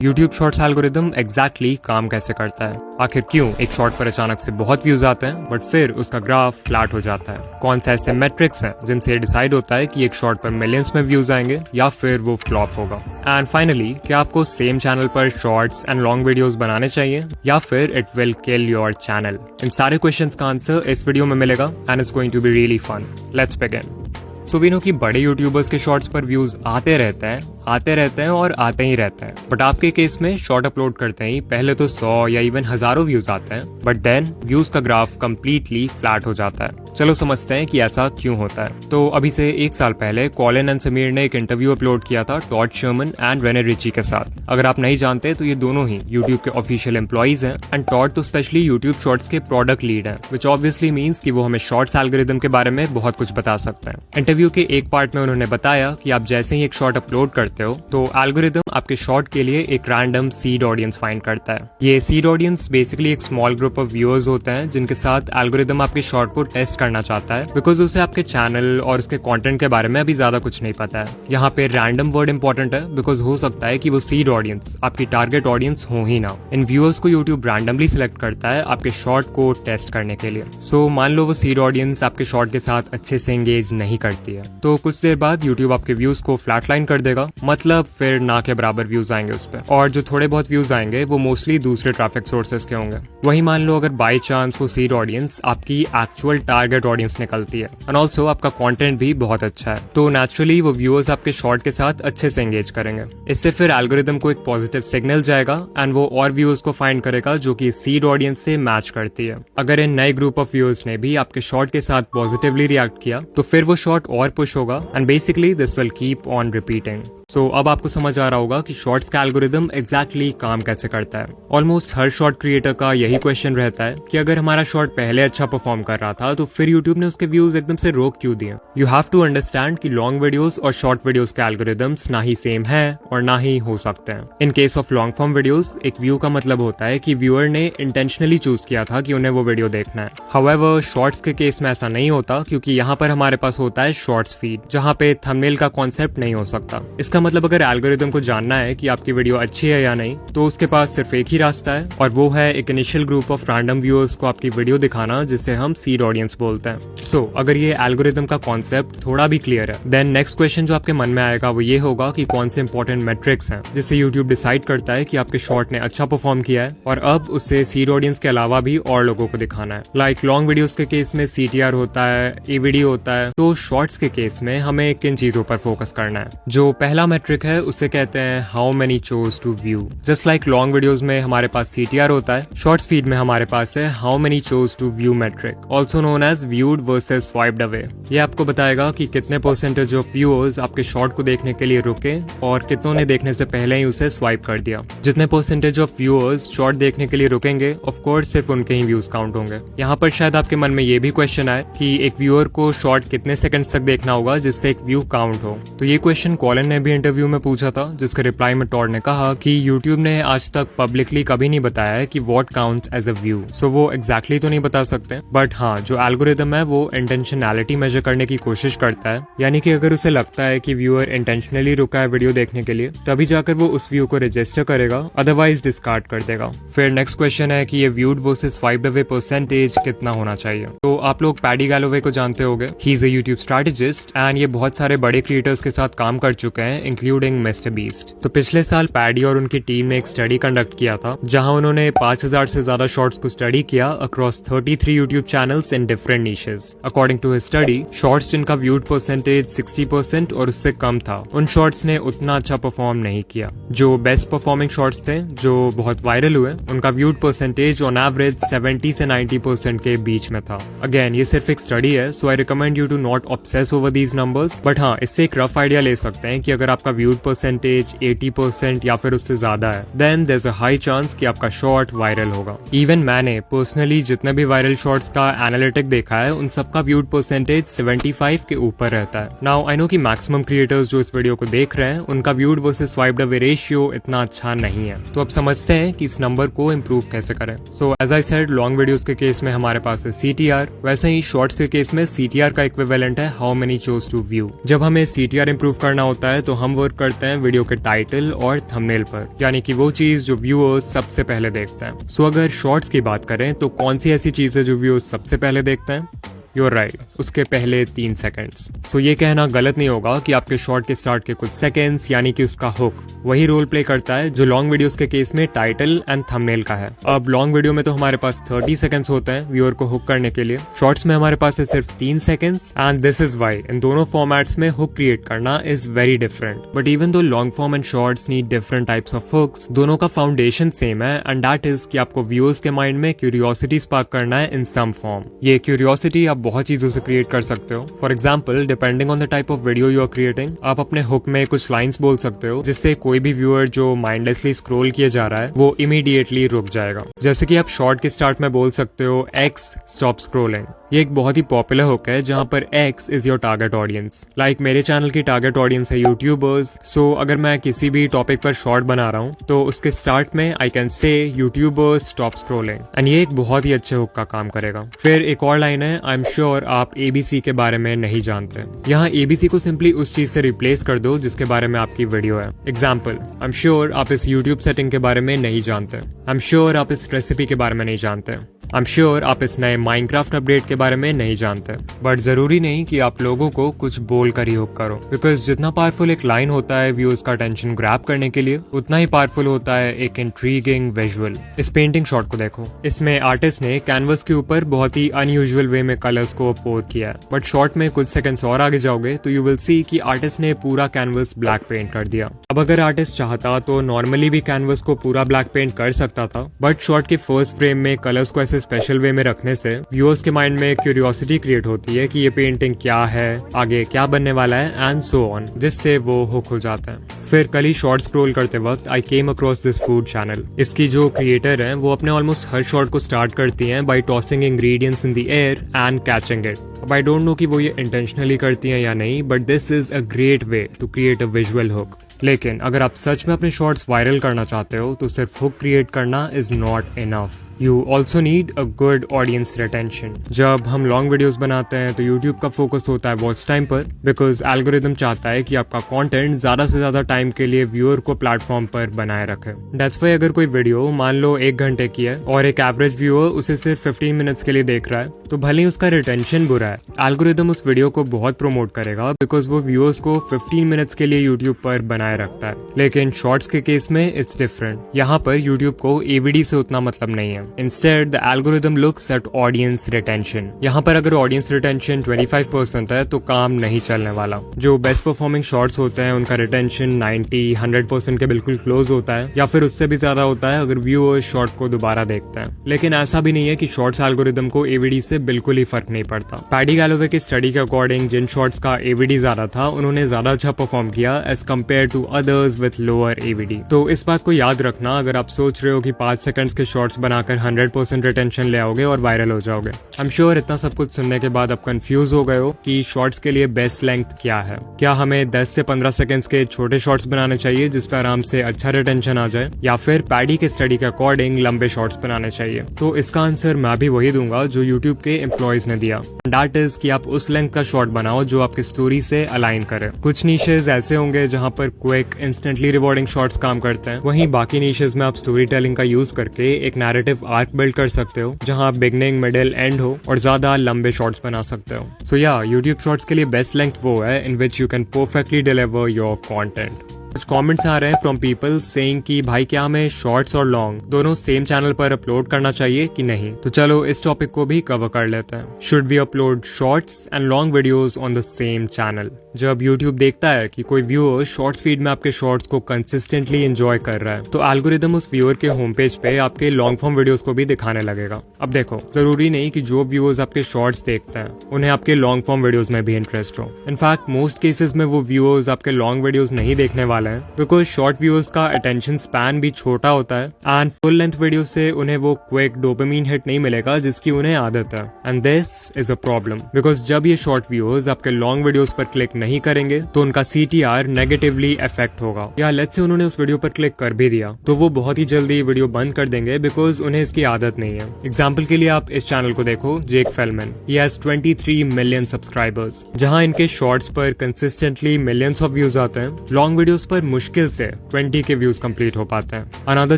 YouTube shorts algorithm exactly काम कैसे करता है? आखिर क्यों एक शॉर्ट पर अचानक से बहुत व्यूज आते हैं बट फिर उसका ग्राफ फ्लैट हो जाता है? कौन से ऐसे मेट्रिक्स हैं जिनसे ये डिसाइड होता है कि एक शॉर्ट पर मिलियंस में व्यूज आएंगे या फिर वो फ्लॉप होगा? एंड फाइनली, क्या आपको सेम चैनल पर शॉर्ट्स एंड लॉन्ग वीडियोस बनाने चाहिए या फिर it will kill your channel? इन सारे क्वेश्चंस का आंसर इस वीडियो में मिलेगा and it's going to be really fun. Let's begin. So we know कि बड़े यूट्यूबर्स के शॉर्ट्स पर व्यूज आते रहते हैं और आते ही रहते हैं, बट आपके केस में शॉर्ट अपलोड करते ही पहले तो 100 या इवन हजारों व्यूज आते हैं, बट देन व्यूज का ग्राफ कंप्लीटली फ्लैट हो जाता है। चलो समझते हैं कि ऐसा क्यों होता है। तो अभी से 1 साल पहले कॉलिन एंड समीर ने एक इंटरव्यू अपलोड किया था Todd Sherman and Rene Richie के साथ। अगर आप नहीं जानते तो ये दोनों ही यूट्यूब के ऑफिशियल एम्प्लॉइज हैं एंड टॉड तो स्पेशली यूट्यूब शॉर्ट्स के प्रोडक्ट लीड हैं, विच ऑब्वियसली मीन्स कि वो हमें शॉर्ट्स एल्गोरिदम के बारे में बहुत कुछ बता सकते हैं। इंटरव्यू के एक पार्ट में उन्होंने बताया कि आप जैसे ही एक शॉर्ट अपलोड करते हो तो एल्गोरिदम आपके शॉर्ट के लिए एक रैंडम सीड ऑडियंस फाइंड करता है। ये सीड ऑडियंस बेसिकली एक स्मॉल ग्रुप ऑफ व्यूअर्स होते हैं जिनके साथ एल्गोरिदम आपके शॉर्ट को टेस्ट करना चाहता है, बिकॉज उसे आपके चैनल और उसके कंटेंट के बारे में अभी ज्यादा कुछ नहीं पता है। यहाँ पे रैंडम वर्ड इंपॉर्टेंट है बिकॉज हो सकता है कि वो सीड ऑडियंस आपकी टारगेट ऑडियंस हो ही ना। इन व्यूअर्स को यूट्यूब रैंडमली सिलेक्ट करता है आपके शॉर्ट को टेस्ट करने के लिए। सो मान लो वो सीड ऑडियंस आपके शॉर्ट के साथ अच्छे से एंगेज नहीं करती है तो कुछ देर बाद यूट्यूब आपके व्यूज को फ्लैटलाइन कर देगा, मतलब फिर ना के बराबर व्यूज आएंगे उस पे, और जो थोड़े बहुत व्यूज आएंगे वो मोस्टली दूसरे ट्रैफिक सोर्सेज के होंगे। वही मान लो अगर बाय चांस वो सीड ऑडियंस आपकी एक्चुअल टारगेट ऑडियंस निकलती है एंड ऑल्सो आपका कंटेंट भी बहुत अच्छा है, तो नेचुरली वो व्यूअर्स आपके शॉर्ट के साथ अच्छे से एंगेज करेंगे। इससे फिर एल्गोरिदम को एक पॉजिटिव सिग्नल जाएगा एंड वो और व्यूअर्स को फाइंड करेगा जो कि सीड ऑडियंस से मैच करती है। अगर इन नए ग्रुप ऑफ व्यूअर्स ने भी आपके शॉर्ट के साथ पॉजिटिवली रिएक्ट किया तो फिर वो शॉर्ट और पुश होगा and basically this will keep on repeating. So अब आपको समझ आ रहा होगा कि शॉर्ट्स का एल्गोरिदम एग्जैक्टली काम कैसे करता है। ऑलमोस्ट हर शॉर्ट क्रिएटर का यही क्वेश्चन रहता है कि अगर हमारा शॉर्ट पहले अच्छा परफॉर्म कर रहा था तो फिर यूट्यूब ने उसके व्यूज एकदम से रोक क्यों दिए? यू हैव टू अंडरस्टैंड कि लॉन्ग वीडियोस और शॉर्ट वीडियोस के एल्गोरिदम्स ना ही सेम है और ना ही हो सकते हैं। In case of long form videos, एक व्यू का मतलब होता है कि व्यूअर ने इंटेंशनली चूज किया था कि उन्हें वो वीडियो देखना है। हाउएवर शॉर्ट्स के केस में ऐसा नहीं होता, क्योंकि यहाँ पर हमारे पास होता है शॉर्ट्स फीड, जहाँ पे थंबनेल का कॉन्सेप्ट नहीं हो सकता। इसका मतलब अगर एल्गोरिदम को जानना है कि आपकी वीडियो अच्छी है या नहीं तो उसके पास सिर्फ एक ही रास्ता है, और वो है एक initial group of random viewers को आपकी वीडियो दिखाना, जिसे हम सीड ऑडियंस बोलते हैं। सो अगर ये एल्गोरिदम का कॉन्सेप्ट थोड़ा भी क्लियर है, देन नेक्स्ट क्वेश्चन जो आपके मन में आएगा वो ये होगा कि कौन से इंपॉर्टेंट मेट्रिक्स हैं जिससे यूट्यूब डिसाइड करता है कि आपके शॉर्ट ने अच्छा परफॉर्म किया है और अब उससे सीड ऑडियंस के अलावा भी और लोगों को दिखाना है। लाइक लॉन्ग वीडियोस के केस में CTR होता है, AVD होता है, तो शॉर्ट्स के केस में हमें किन चीजों पर फोकस करना है? जो पहला मेट्रिक है उसे कहते हैं how many chose to view. Just like long videos में हमारे पास CTR होता है, शॉर्ट्स फीड में हमारे पास है how many chose to view metric, also known as viewed versus swiped away. ये आपको बताएगा कि कितने परसेंटेज ऑफ व्यूअर्स आपके शॉर्ट को देखने के लिए रुके और कितनों ने देखने से पहले ही उसे स्वाइप कर दिया। जितने परसेंटेज ऑफ व्यूअर्स शॉर्ट देखने के लिए रुकेंगे, ऑफ कोर्स सिर्फ उनके ही व्यूज काउंट होंगे। यहाँ पर शायद आपके मन में ये भी क्वेश्चन आए कि एक व्यूअर को शॉर्ट कितने सेकंड्स तक देखना होगा जिससे एक व्यू काउंट हो। तो ये क्वेश्चन कॉलिन ने भी इंटरव्यू में पूछा था, जिसके रिप्लाई में टॉड ने कहा कि यूट्यूब ने आज तक पब्लिकली कभी नहीं बताया है कि what counts as a view. So वो एग्जैक्टली तो नहीं बता सकते, बट हाँ, जो एल्गोरिदम है वो इंटेंशनैलिटी मेजर करने की कोशिश करता है, यानी कि अगर उसे लगता है कि व्यूअर इंटेंशनली रुका है वीडियो देखने के लिए तभी जाकर वो उस व्यू को रजिस्टर करेगा, अदरवाइज डिस्कार्ड कर देगा। फिर नेक्स्ट क्वेश्चन है कि ये viewed versus swiped away percentage कितना होना चाहिए। तो आप लोग पैडी गैलोवे को जानते होंगे, he is a YouTube strategist and ये बहुत सारे बड़े क्रिएटर्स के साथ काम कर चुके हैं, इंक्लूडिंग मिस्टर बीस्ट। तो पिछले साल पैडी और उनकी टीम ने एक स्टडी कंडक्ट किया था जहां उन्होंने 5000 से ज्यादा शॉर्ट्स को स्टडी किया across 33 YouTube channels in different niches. According to his study, shorts जिनका व्यूड परसेंटेज 60% और उससे कम था, उन शॉर्ट्स ने उतना अच्छा परफॉर्म नहीं किया। जो बेस्ट परफॉर्मिंग शॉर्ट्स थे, जो बहुत वायरल हुए, उनका व्यूड परसेंटेज ऑन एवरेज 70 से 90% के बीच में था। अगेन ये सिर्फ एक स्टडी है, so I recommend you to not obsess over these numbers, but हाँ, इससे एक रफ आइडिया ले सकते हैं कि अगर आपका व्यूड परसेंटेज 80% या फिर उससे ज्यादा है, then there is a high chance कि आपका शॉर्ट वायरल होगा। इवन मैंने पर्सनली जितने भी वायरल शॉर्ट्स का एनालिटिक देखा है, उन सबका व्यूड परसेंटेज 75 के ऊपर रहता है। नाउ आई नो कि मैक्सिमम क्रिएटर्स जो इस वीडियो को देख रहे हैं उनका viewed versus swiped away ratio इतना अच्छा नहीं है, तो अब समझते हैं कि इस नंबर को इम्प्रूव कैसे करें। So as I said, long videos के केस में हमारे पास है CTR, वैसे ही शॉर्ट्स के केस में CTR का इक्विवेलेंट है how many chose to view. जब हमें CTR इंप्रूव करना होता है तो हम वर्क करते हैं वीडियो के टाइटल और थंबनेल पर, यानी कि वो चीज जो व्यूअर्स सबसे पहले देखते हैं। सो अगर शॉर्ट्स की बात करें तो कौन सी ऐसी चीज है जो व्यूअर्स सबसे पहले देखते हैं? You're right, उसके पहले 3 सेकंड्स। सो ये कहना गलत नहीं होगा कि आपके शॉर्ट के स्टार्ट के कुछ सेकंड्स यानी कि उसका हुक वही रोल प्ले करता है जो लॉन्ग वीडियोस के केस में टाइटल एंड थंबनेल का है। अब लॉन्ग वीडियो में तो हमारे पास 30 सेकंड्स होते हैं व्यूअर को हुक करने के लिए, शॉर्ट्स में हमारे पास है सिर्फ 3 seconds and this is why इन दोनों फॉर्मेट्स में हुक क्रिएट करना is very different. But even though long form and shorts need different types of hooks, दोनों का फाउंडेशन सेम है एंड दैट इज कि आपको व्यूअर्स के माइंड में क्यूरियोसिटी स्पार्क करना है इन सम फॉर्म। ये क्यूरियोसिटी आप बहुत चीजों से क्रिएट कर सकते हो। For example, depending on the type of video you are creating, आप अपने हुक में कुछ लाइंस बोल सकते हो जिससे कोई भी व्यूअर जो माइंडलेसली स्क्रॉल किए जा रहा है वो इमीडिएटली रुक जाएगा। जैसे कि आप शॉर्ट के स्टार्ट में बोल सकते हो एक्स स्टॉप स्क्रॉलिंग। ये एक बहुत ही पॉपुलर हुक है जहां पर X is your target audience. Like मेरे चैनल की टारगेट ऑडियंस है यूट्यूबर्स, सो अगर मैं किसी भी टॉपिक पर शॉर्ट बना रहा हूँ तो उसके स्टार्ट में I can say YouTubers stop scrolling and ये एक बहुत ही अच्छे हुक का काम करेगा। फिर एक और लाइन है, आई एम श्योर आप ABC के बारे में नहीं जानते। यहाँ ABC को सिंपली उस चीज से रिप्लेस कर दो जिसके बारे में आपकी वीडियो है। एग्जाम्पल, आई एम श्योर आप इस यूट्यूब सेटिंग के बारे में नहीं जानते। आई एम श्योर आप इस रेसिपी के बारे में नहीं जानते। आई एम श्योर आप इस नए माइनक्राफ्ट अपडेट के बारे में नहीं जानते। बट जरूरी नहीं कि आप लोगों को कुछ बोल कर ही हुक करो, बिकॉज जितना पावरफुल एक लाइन होता है व्यूअर्स का अटेंशन ग्रैब करने के लिए, उतना ही पावरफुल होता है एक इंट्रीगिंग विजुअल। इस पेंटिंग शॉट को देखो, इसमें आर्टिस्ट ने कैनवस के ऊपर बहुत ही अनयूजुअल वे में कलर्स को पोर किया है। बट शॉट में कुछ सेकंड्स और आगे जाओगे तो यू विल सी कि आर्टिस्ट ने पूरा कैनवस ब्लैक पेंट कर दिया। अब अगर आर्टिस्ट चाहता तो नॉर्मली भी कैनवस को पूरा ब्लैक पेंट कर सकता था, बट शॉट के फर्स्ट फ्रेम में कलर्स को ऐसे स्पेशल वे में रखने से व्यूअर्स के माइंड में क्यूरियोसिटी क्रिएट होती है कि ये पेंटिंग क्या है, आगे क्या बनने वाला है एंड सो ऑन, जिससे वो हुक हो जाते हैं। फिर कल ही शॉर्ट स्क्रॉल करते वक्त I came across this food channel. इसकी जो क्रिएटर है वो अपने ऑलमोस्ट हर शॉट को स्टार्ट करती हैं by tossing ingredients in the air and catching it. अब आई डोंट नो कि वो ये इंटेंशनली करती हैं या नहीं, but this is a great way to create a visual hook. लेकिन अगर आप सच में अपने शॉर्ट्स वायरल करना चाहते हो तो सिर्फ हुक क्रिएट करना is not enough. You also need a good audience retention. जब हम लॉन्ग वीडियोस बनाते हैं तो यूट्यूब का फोकस होता है वॉच टाइम पर, बिकॉज एल्गोरिदम चाहता है कि आपका कंटेंट ज्यादा से ज्यादा टाइम के लिए व्यूअर को प्लेटफॉर्म पर बनाए रखे। दैट्स व्हाई अगर कोई वीडियो मान लो 1 घंटे की है और एक एवरेज व्यूअर उसे सिर्फ 15 मिनट्स के लिए देख रहा है, तो भले ही उसका रिटेंशन बुरा है, एल्गोरिदम उस वीडियो को बहुत प्रमोट करेगा बिकॉज वो व्यूअर्स को 15 मिनट्स के लिए यूट्यूब पर बनाए रखता है। लेकिन शॉर्ट्स के केस में इट्स डिफरेंट। यहाँ पर यूट्यूब को AVD से उतना मतलब नहीं है। Instead, the algorithm looks at audience retention. यहाँ पर अगर audience retention 25% है तो काम नहीं चलने वाला। जो बेस्ट परफॉर्मिंग शॉर्ट्स होते हैं उनका रिटेंशन 90-100% के बिल्कुल क्लोज होता है, या फिर उससे भी ज्यादा होता है अगर व्यूअर्स शॉर्ट को दोबारा देखते हैं। लेकिन ऐसा भी नहीं है कि शॉर्ट्स एल्गोरिदम को AVD से बिल्कुल ही फर्क नहीं पड़ता। पैडी गैलोवे की स्टडी के अकॉर्डिंग जिन शॉर्ट्स का AVD ज्यादा था उन्होंने ज्यादा अच्छा परफॉर्म किया as compared to others with lower AVD। तो इस बात को याद रखना अगर आप सोच रहे हो कि 5 सेकंड्स के शॉर्ट्स बनाकर 100% रिटेंशन ले आओगे और वायरल हो जाओगे। आई एम श्योर इतना सब कुछ सुनने के बाद आप कंफ्यूज हो गए हो कि शॉर्ट्स के लिए बेस्ट लेंथ क्या है। क्या हमें 10 से 15 सेकंड्स के छोटे शॉर्ट्स बनाने चाहिए जिस पर आराम से अच्छा रिटेंशन आ जाए, या फिर पैडी के स्टडी के अकॉर्डिंग लंबे शॉर्ट्स बनाने चाहिए? तो इसका आंसर मैं भी वही दूंगा जो यूट्यूब के एम्प्लॉयज ने दिया, दैट इज कि आप उस लेंथ का शॉर्ट बनाओ जो आपकी स्टोरी से अलाइन करे। कुछ नीशेज ऐसे होंगे जहां पर क्विक इंस्टेंटली रिवॉर्डिंग शॉर्ट्स काम करते हैं, वहीं बाकी नीशेज में आप स्टोरी टेलिंग का यूज करके एक नैरेटिव आर्क बिल्ड कर सकते हो जहां बिगनिंग, मिडिल, एंड हो और ज्यादा लंबे शॉर्ट्स बना सकते हो। सो या यूट्यूब शॉर्ट्स के लिए बेस्ट लेंथ वो है in which you can perfectly deliver your content. कुछ कमेंट्स आ रहे हैं फ्रॉम पीपल सेइंग कि भाई क्या हमें शॉर्ट्स और लॉन्ग दोनों सेम चैनल पर अपलोड करना चाहिए कि नहीं। तो चलो इस टॉपिक को भी कवर कर लेते हैं। Should we upload shorts and long videos on the same channel? जब यूट्यूब देखता है कि कोई व्यूअर शॉर्ट्स फीड में आपके शॉर्ट्स को कंसिस्टेंटली एंजॉय कर रहा है, तो एल्गोरिदम उस व्यूअर के होम पेज पे आपके लॉन्ग फॉर्म वीडियोस को भी दिखाने लगेगा। अब देखो, जरूरी नहीं कि जो व्यूअर्स आपके शॉर्ट्स देखते हैं उन्हें आपके लॉन्ग फॉर्म वीडियोस में भी इंटरेस्ट हो। इनफैक्ट मोस्ट केसेस में वो व्यूअर्स आपके लॉन्ग वीडियोस नहीं देखने वाले हैं बिकॉज शॉर्ट व्यूअर्स का अटेंशन स्पैन भी छोटा होता है एंड फुल लेंथ वीडियो से उन्हें वो क्विक डोपामिन हिट नहीं मिलेगा जिसकी उन्हें आदत है। And this is a problem because जब ये शॉर्ट व्यूअर्स आपके लॉन्ग वीडियोस पर क्लिक नहीं करेंगे तो उनका CTR नेगेटिवली इफेक्ट होगा, या लेट्स से उन्होंने उस वीडियो पर क्लिक कर भी दिया तो वो बहुत ही जल्दी वीडियो बंद कर देंगे बिकॉज उन्हें इसकी आदत नहीं है। एग्जाम्पल के लिए आप इस चैनल को देखो, Jake Fellman, he has 23 million subscribers. जहां इनके शॉर्ट्स पर कंसिस्टेंटली मिलियंस ऑफ व्यूज आते हैं, लॉन्ग वीडियोस पर मुश्किल से 20 के व्यूज कंप्लीट हो पाते हैं। Another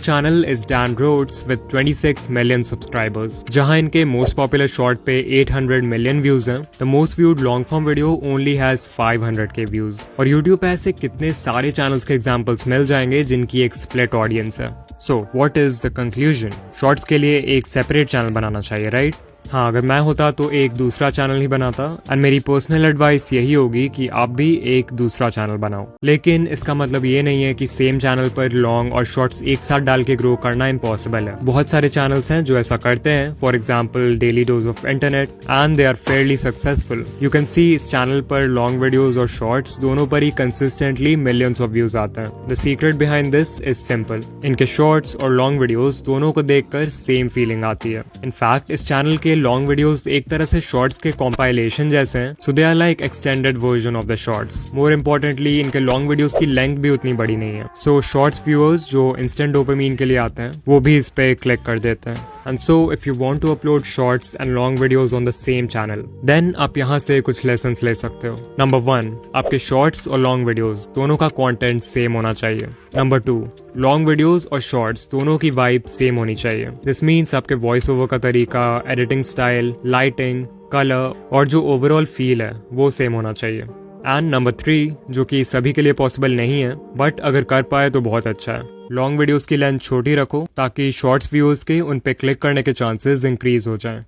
channel is Dan Rhodes with 26 million subscribers, जहां इनके मोस्ट पॉपुलर शॉर्ट पे 800 मिलियन व्यूज हैं। The most viewed long form video only has 500 K views. और यूट्यूब पे ऐसे कितने सारे चैनल्स के एग्जांपल्स मिल जाएंगे जिनकी एक स्प्लिट ऑडियंस है। So what is the conclusion? Shorts के लिए एक सेपरेट चैनल बनाना चाहिए, राइट? हाँ, अगर मैं होता तो एक दूसरा चैनल ही बनाता, एंड मेरी पर्सनल एडवाइस यही होगी कि आप भी एक दूसरा चैनल बनाओ। लेकिन इसका मतलब ये नहीं है कि सेम चैनल पर लॉन्ग और शॉर्ट्स एक साथ डाल के ग्रो करना इम्पॉसिबल है। बहुत सारे चैनल्स हैं जो ऐसा करते हैं, for example daily dose of internet, and they are fairly successful. You can see इस चैनल पर लॉन्ग वीडियोज और शॉर्ट्स दोनों पर ही कंसिस्टेंटली मिलियंस ऑफ व्यूज आते हैं। The secret behind this is simple, इनके शॉर्ट्स और लॉन्ग वीडियोज दोनों को देखकर सेम फीलिंग आती है। इनफैक्ट इस चैनल के लॉन्ग वीडियोस एक तरह से शॉर्ट्स के कॉम्पाइलेशन जैसे हैं, so they are like extended version of the shorts. More importantly इनके लॉन्ग वीडियोस की लेंथ भी उतनी बड़ी नहीं है, सो शॉर्ट्स व्यूअर्स जो इंस्टेंट डोपामीन के लिए आते हैं वो भी इस पे क्लिक कर देते हैं। And so if you want to upload shorts and long videos on the same channel, then आप यहाँ से कुछ लेसन्स ले सकते हो। नंबर 1, आपके शॉर्ट्स और लॉन्ग वीडियोस दोनों का कंटेंट सेम होना चाहिए। नंबर 2, लॉन्ग वीडियोस और शॉर्ट्स दोनों की वाइब सेम होनी चाहिए। दिस मीन्स आपके वॉइस ओवर का तरीका, एडिटिंग स्टाइल, लाइटिंग, कलर और जो ओवरऑल फील है वो सेम होना चाहिए। एंड नंबर 3, जो कि सभी के लिए पॉसिबल नहीं है बट अगर कर पाए तो बहुत अच्छा है, लॉन्ग वीडियोस की लेंथ छोटी रखो ताकि शॉर्ट्स व्यूअर्स के उन पे क्लिक करने के चांसेस इंक्रीज हो जाएं।